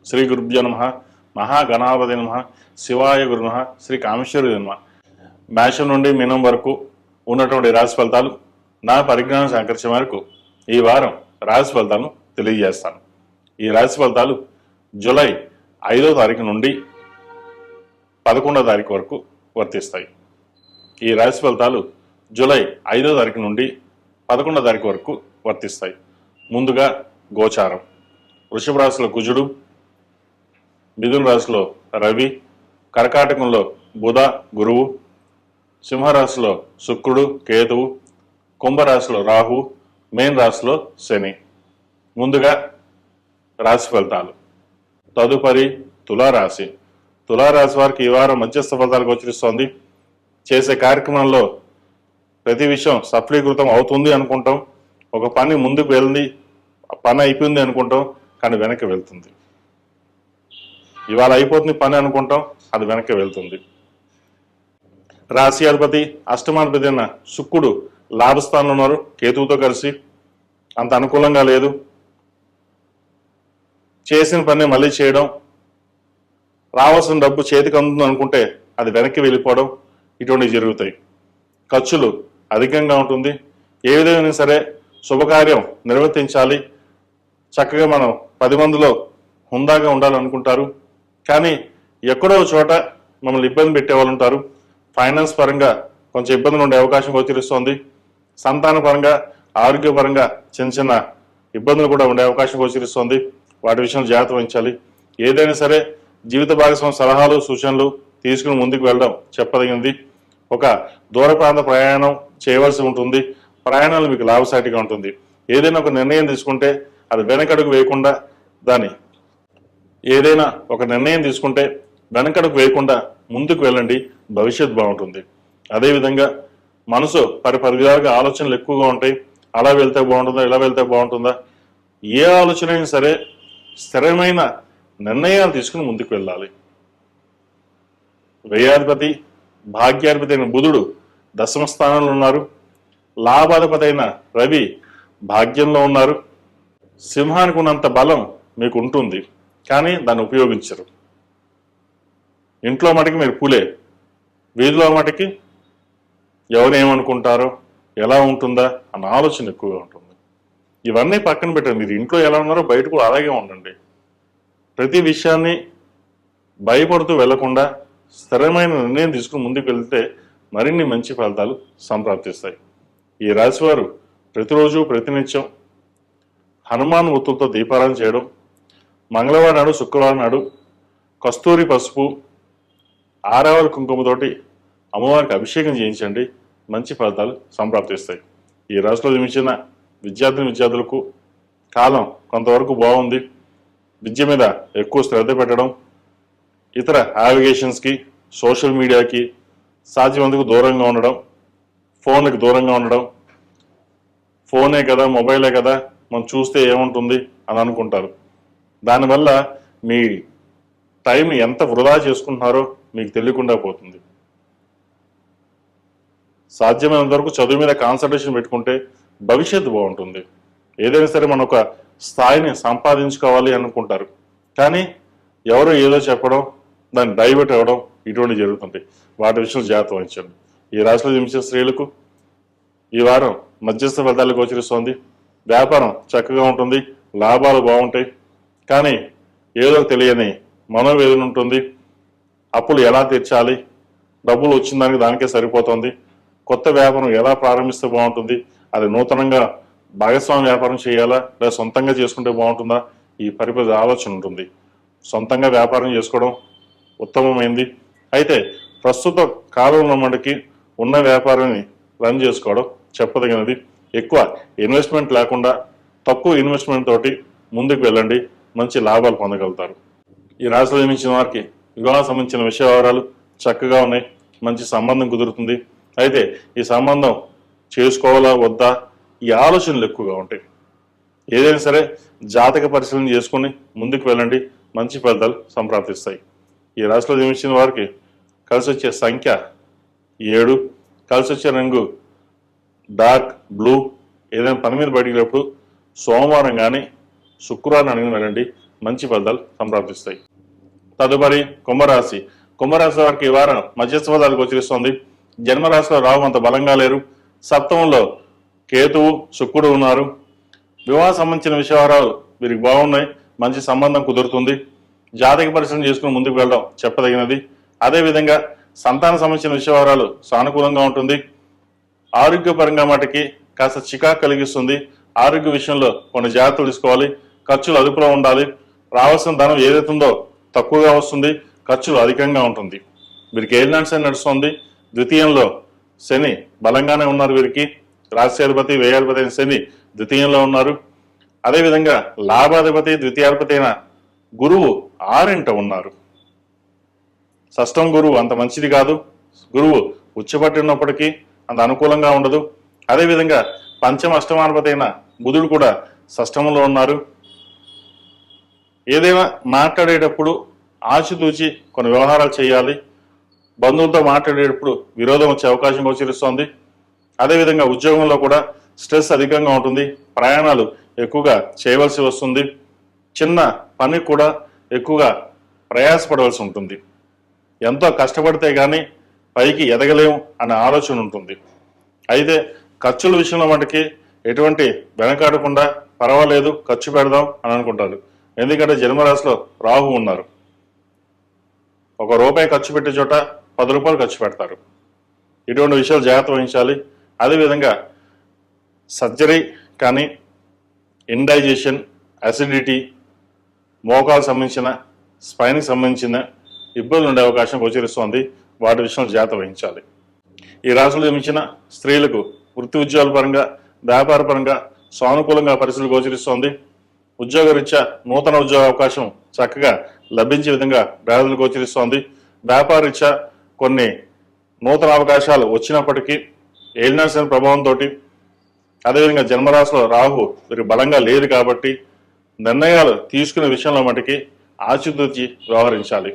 శ్రీ గురుభ్యో నమః, మహాగణాపతి నమః, శివాయ గురు నమః, శ్రీ కామేశ్వరి నమః. మేషం నుండి మీనం వరకు ఉన్నటువంటి రాశి ఫలితాలు నా పరిజ్ఞానం సంకర్షణ మేరకు ఈ వారం రాశి ఫలితాలను తెలియజేస్తాను. ఈ రాశి ఫలితాలు జూలై 5వ తారీఖు నుండి 11వ తారీఖు వరకు వర్తిస్తాయి. ఈ రాశి ఫలితాలు జూలై 5వ తారీఖు నుండి 11వ తారీఖు వరకు వర్తిస్తాయి. ముందుగా గోచారం. వృషభ రాశిలో కుజుడు, మిథున రాశిలో రవి, కర్కాటకంలో బుధ గురువు, సింహరాశిలో శుక్రుడు కేతువు, కుంభరాశిలో రాహు, మేన్ రాశిలో శని. ముందుగా రాశి ఫలితాలు. తదుపరి తులారాశి. తులారాశి వారికి ఈ వారం మధ్యస్థ ఫలితాలు గోచరిస్తోంది. చేసే కార్యక్రమంలో ప్రతి విషయం సఫలీకృతం అవుతుంది అనుకుంటాం. ఒక పని ముందుకు వెళ్ళింది, పని అయిపోయింది అనుకుంటాం, కానీ వెనక్కి వెళ్తుంది. ఇవాళ అయిపోతుంది పని అనుకుంటాం, అది వెనక్కి వెళ్తుంది. రాశి అధిపతి అష్టమాధిపతి అయిన శుక్రుడు లాభస్థానంలో ఉన్నారు కేతువుతో కలిసి. అంత అనుకూలంగా లేదు. చేసిన పని మళ్ళీ చేయడం, రావాల్సిన డబ్బు చేతికి అందుతుంది అనుకుంటే అది వెనక్కి వెళ్ళిపోవడం, ఇటువంటివి జరుగుతాయి. ఖర్చులు అధికంగా ఉంటుంది. ఏ విధంగా సరే శుభకార్యం నిర్వర్తించాలి, చక్కగా మనం 10 మందిలో హుందాగా ఉండాలనుకుంటారు. కానీ ఎక్కడో చోట మమ్మల్ని ఇబ్బంది పెట్టేవాళ్ళు ఉంటారు. ఫైనాన్స్ పరంగా కొంచెం ఇబ్బందులు ఉండే అవకాశం గోచరిస్తోంది. సంతాన పరంగా, ఆరోగ్యపరంగా చిన్న చిన్న ఇబ్బందులు కూడా ఉండే అవకాశం గోచరిస్తోంది. వాటి విషయంలో జాగ్రత్త వహించాలి. ఏదైనా సరే జీవిత భాగస్వామి సలహాలు సూచనలు తీసుకుని ముందుకు వెళ్ళడం చెప్పదగినది. ఒక దూర ప్రాంత ప్రయాణం చేయవలసి ఉంటుంది. ప్రయాణాలు మీకు లాభసాటిగా ఉంటుంది. ఏదైనా ఒక నిర్ణయం తీసుకుంటే అది వెనకడుగు వేయకుండా ఏదైనా ఒక నిర్ణయం తీసుకుంటే వెనకడుగు వేయకుండా ముందుకు వెళ్ళండి. భవిష్యత్తు బాగుంటుంది. అదేవిధంగా మనసు పరివిధాలుగా ఆలోచనలు ఎక్కువగా ఉంటాయి. అలా వెళ్తే బాగుంటుందా, ఇలా వెళ్తే బాగుంటుందా, ఏ ఆలోచన అయినా సరే స్థిరమైన నిర్ణయాలు తీసుకుని ముందుకు వెళ్ళాలి. వ్యయాధిపతి భాగ్యాధిపతి అయిన బుధుడు దశమ స్థానంలో ఉన్నారు. లాభాధిపతి అయిన రవి భాగ్యంలో ఉన్నారు. సింహానికి ఉన్నంత బలం మీకు ఉంటుంది, కానీ దాన్ని ఉపయోగించరు. ఇంట్లో మటుకి మీరు పూలే, వీధిలో మటుకి ఎవరు ఏమనుకుంటారో, ఎలా ఉంటుందా అన్న ఆలోచన ఎక్కువగా ఉంటుంది. ఇవన్నీ పక్కన పెట్టండి. మీరు ఇంట్లో ఎలా ఉన్నారో బయట కూడా అలాగే ఉండండి. ప్రతి విషయాన్ని భయపడుతూ వెళ్లకుండా స్థిరమైన నిర్ణయం తీసుకుని ముందుకు వెళ్తే మరిన్ని మంచి ఫలితాలు సంప్రాప్తిస్తాయి. ఈ రాశివారు ప్రతిరోజు ప్రతినిత్యం హనుమాన్ ఒత్తులతో దీపారాధన చేయడం, మంగళవారం నాడు శుక్రవారం నాడు కస్తూరి పసుపు ఆరావళ కుంకుమతోటి అమ్మవారికి అభిషేకం చేయించండి. మంచి ఫలితాలు సంప్రాప్తిస్తాయి. ఈ రాశిలో జన్మించిన విద్యార్థులకు కాలం కొంతవరకు బాగుంది. విద్య మీద ఎక్కువ శ్రద్ధ పెట్టడం, ఇతర నావిగేషన్స్కి, సోషల్ మీడియాకి సాధ్యమందుకు దూరంగా ఉండడం, ఫోన్లకు దూరంగా ఉండడం. ఫోనే కదా, మొబైలే కదా, మనం చూస్తే ఏముంటుంది అని అనుకుంటారు. దానివల్ల మీ టైం ఎంత వృధా చేసుకుంటున్నారో మీకు తెలియకుండా పోతుంది. సాధ్యమైనంత వరకు చదువు మీద కాన్సన్ట్రేషన్ పెట్టుకుంటే భవిష్యత్తు బాగుంటుంది. ఏదైనా సరే మనం ఒక స్థాయిని సంపాదించుకోవాలి అనుకుంటారు, కానీ ఎవరో ఏదో చెప్పడం, దాన్ని డైవర్ట్ అవ్వడం, ఇటువంటి జరుగుతుంది. వాటి విషయంలో జాగ్రత్త వహించండి. ఈ రాశిలో జన్మించిన స్త్రీలకు ఈ వారం మధ్యస్థ ఫలితాలు గోచరిస్తోంది. వ్యాపారం చక్కగా ఉంటుంది, లాభాలు బాగుంటాయి. కానీ ఏదో తెలియని మనోవేదన ఉంటుంది. అప్పులు ఎలా తీర్చాలి, డబ్బులు వచ్చిన దానికే సరిపోతుంది. కొత్త వ్యాపారం ఎలా ప్రారంభిస్తే బాగుంటుంది, అది నూతనంగా భాగస్వామి వ్యాపారం చేయాలా లేదా సొంతంగా చేసుకుంటే బాగుంటుందా, ఈ పరిపరి ఆలోచన ఉంటుంది. సొంతంగా వ్యాపారం చేసుకోవడం ఉత్తమమైంది. అయితే ప్రస్తుత కాలంలో మనకి ఉన్న వ్యాపారాన్ని రన్ చేసుకోవడం చెప్పదగినది. ఎక్కువ ఇన్వెస్ట్మెంట్ లేకుండా తక్కువ ఇన్వెస్ట్మెంట్ తోటి ముందుకు వెళ్ళండి. మంచి లాభాలు పొందగలుగుతారు. ఈ రాశిలో జన్మించిన వారికి వివాహం సంబంధించిన విషయ వివరాలు చక్కగా ఉన్నాయి. మంచి సంబంధం కుదురుతుంది. అయితే ఈ సంబంధం చేసుకోవాలా వద్దా, ఈ ఆలోచనలు ఎక్కువగా ఉంటాయి. ఏదైనా సరే జాతక పరిశీలన చేసుకుని ముందుకు వెళ్ళండి. మంచి ఫలితాలు సంప్రాప్తిస్తాయి. ఈ రాశిలో జన్మించిన వారికి కలిసి వచ్చే సంఖ్య 7, కలిసి వచ్చే రంగు డార్క్ బ్లూ. ఏదైనా పని మీద బయటికి వెళ్ళినప్పుడు సోమవారం కానీ శుక్రవారం అడిగిన వెళ్ళండి. మంచి ఫలితాలు సంప్రాప్తిస్తాయి. తదుపరి కుంభరాశి. కుంభరాశి వారికి ఈ వారం మధ్యస్థ ఫలితాలు గోచరిస్తోంది. జన్మరాశిలో రాహు అంత బలంగా లేరు. సప్తమంలో కేతువు శుక్రుడు ఉన్నారు. వివాహ సంబంధించిన విషయాలు వీరికి బాగున్నాయి. మంచి సంబంధం కుదురుతుంది. జాతక పరిశీలన చేసుకుని ముందుకు వెళ్ళడం చెప్పదగినది. అదేవిధంగా సంతాన సంబంధించిన విషయాలు సానుకూలంగా ఉంటుంది. ఆరోగ్యపరంగా మటుకి కాస్త చికాకు కలిగిస్తుంది. ఆరోగ్య విషయంలో కొన్ని జాగ్రత్తలు తీసుకోవాలి. ఖర్చులు అదుపులో ఉండాలి. రావాల్సిన ధనం ఏదైతుందో తక్కువగా వస్తుంది. ఖర్చులు అధికంగా ఉంటుంది. వీరికి ఏలినాటి శని నడుస్తుంది. ద్వితీయంలో శని బలంగానే ఉన్నారు. వీరికి రాశ్యాధిపతి వ్యయాధిపతి అయిన శని ద్వితీయంలో ఉన్నారు. అదేవిధంగా లాభాధిపతి ద్వితీయాధిపతి అయిన గురువు 6వ ఉన్నారు. షష్టం గురువు అంత మంచిది కాదు. గురువు ఉచ్చపట్టి ఉన్నప్పటికీ అంత అనుకూలంగా ఉండదు. అదేవిధంగా పంచమ అష్టమాధిపతి అయిన బుధుడు కూడా షష్టంలో ఉన్నారు. ఏదైనా మాట్లాడేటప్పుడు ఆచితూచి కొన్ని వ్యవహారాలు చేయాలి. బంధువులతో మాట్లాడేటప్పుడు విరోధం వచ్చే అవకాశం గోచరిస్తోంది. అదేవిధంగా ఉద్యోగంలో కూడా స్ట్రెస్ అధికంగా ఉంటుంది. ప్రయాణాలు ఎక్కువగా చేయవలసి వస్తుంది. చిన్న పని కూడా ఎక్కువగా ప్రయాసపడవలసి ఉంటుంది. ఎంతో కష్టపడితే కానీ పైకి ఎదగలేము అనే ఆలోచన ఉంటుంది. అయితే ఖర్చుల విషయంలో మటుకి ఎటువంటి వెనకాడకుండా పర్వాలేదు ఖర్చు పెడదాం అని అనుకుంటారు. ఎందుకంటే జన్మరాశిలో రాహు ఉన్నారు. ₹1 ఖర్చు పెట్టే చోట ₹10 ఖర్చు పెడతారు. ఇటువంటి విషయాలు జాగ్రత్త వహించాలి. అదేవిధంగా సర్జరీ కానీ ఇండైజెషన్, అసిడిటీ, మోకాలకు సంబంధించిన స్పైన్కి సంబంధించిన ఇబ్బందులు ఉండే అవకాశం గోచరిస్తోంది. వాటి విషయంలో జాగ్రత్త వహించాలి. ఈ రాశులు జన్మించిన స్త్రీలకు వృత్తి ఉద్యోగాల పరంగా వ్యాపార పరంగా సానుకూలంగా పరిస్థితులు గోచరిస్తోంది. ఉద్యోగరీత్యా నూతన ఉద్యోగ అవకాశం చక్కగా లభించే విధంగా గ్రహాలు గోచరిస్తోంది. వ్యాపార రీత్యా కొన్ని నూతన అవకాశాలు వచ్చినప్పటికీ ఏలినాటి శని ప్రభావంతో అదేవిధంగా జన్మరాశిలో రాహు వీరికి బలంగా లేదు కాబట్టి నిర్ణయాలు తీసుకునే విషయంలో మటుకి ఆచితూచి వ్యవహరించాలి.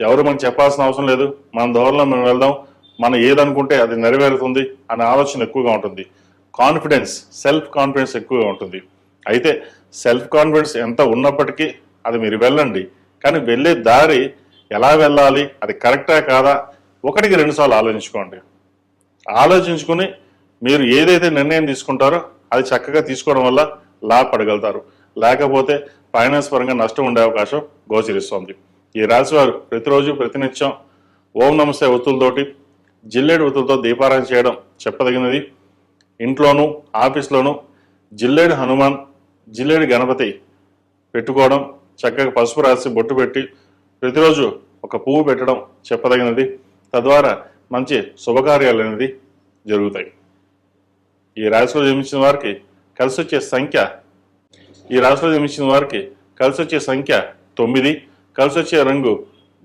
ఎవరు మనకు చెప్పాల్సిన అవసరం లేదు. మన దోరలో మనం వెళ్దాం. మనం ఏదనుకుంటే అది నెరవేరుతుంది అనే ఆలోచన ఎక్కువగా ఉంటుంది. కాన్ఫిడెన్స్, సెల్ఫ్ కాన్ఫిడెన్స్ ఎక్కువగా ఉంటుంది. అయితే సెల్ఫ్ కాన్ఫిడెన్స్ ఎంత ఉన్నప్పటికీ అది మీరు వెళ్ళండి. కానీ వెళ్ళే దారి ఎలా వెళ్ళాలి, అది కరెక్టా కాదా, 1కి 2 సార్లు ఆలోచించుకోండి. ఆలోచించుకుని మీరు ఏదైతే నిర్ణయం తీసుకుంటారో అది చక్కగా తీసుకోవడం వల్ల లాభపడగలుగుతారు. లేకపోతే ఫైనాన్స్ పరంగా నష్టం ఉండే అవకాశం గోచరిస్తోంది. ఈ రాశి వారు ప్రతిరోజు ప్రతినిత్యం ఓం నమస్తే ఒత్తులతోటి జిల్లేడు ఒత్తులతో దీపారాయణ చేయడం చెప్పదగినది. ఇంట్లోనూ ఆఫీస్లోనూ జిల్లేడు హనుమాన్, జిల్లేడు గణపతి పెట్టుకోవడం, చక్కగా పసుపు రాసి బొట్టు పెట్టి ప్రతిరోజు ఒక పువ్వు పెట్టడం చెప్పదగినది. తద్వారా మంచి శుభకార్యాలు అనేది జరుగుతాయి. ఈ రాశిలో జన్మించిన వారికి కలిసి వచ్చే సంఖ్య 9. కలిసి వచ్చే రంగు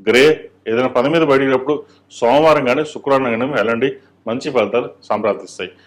గ్రే. ఏదైనా పని మీద బయటప్పుడు సోమవారం కానీ శుక్రవారం కానీ వెళ్ళండి. మంచి ఫలితాలు సంప్రాప్తిస్తాయి.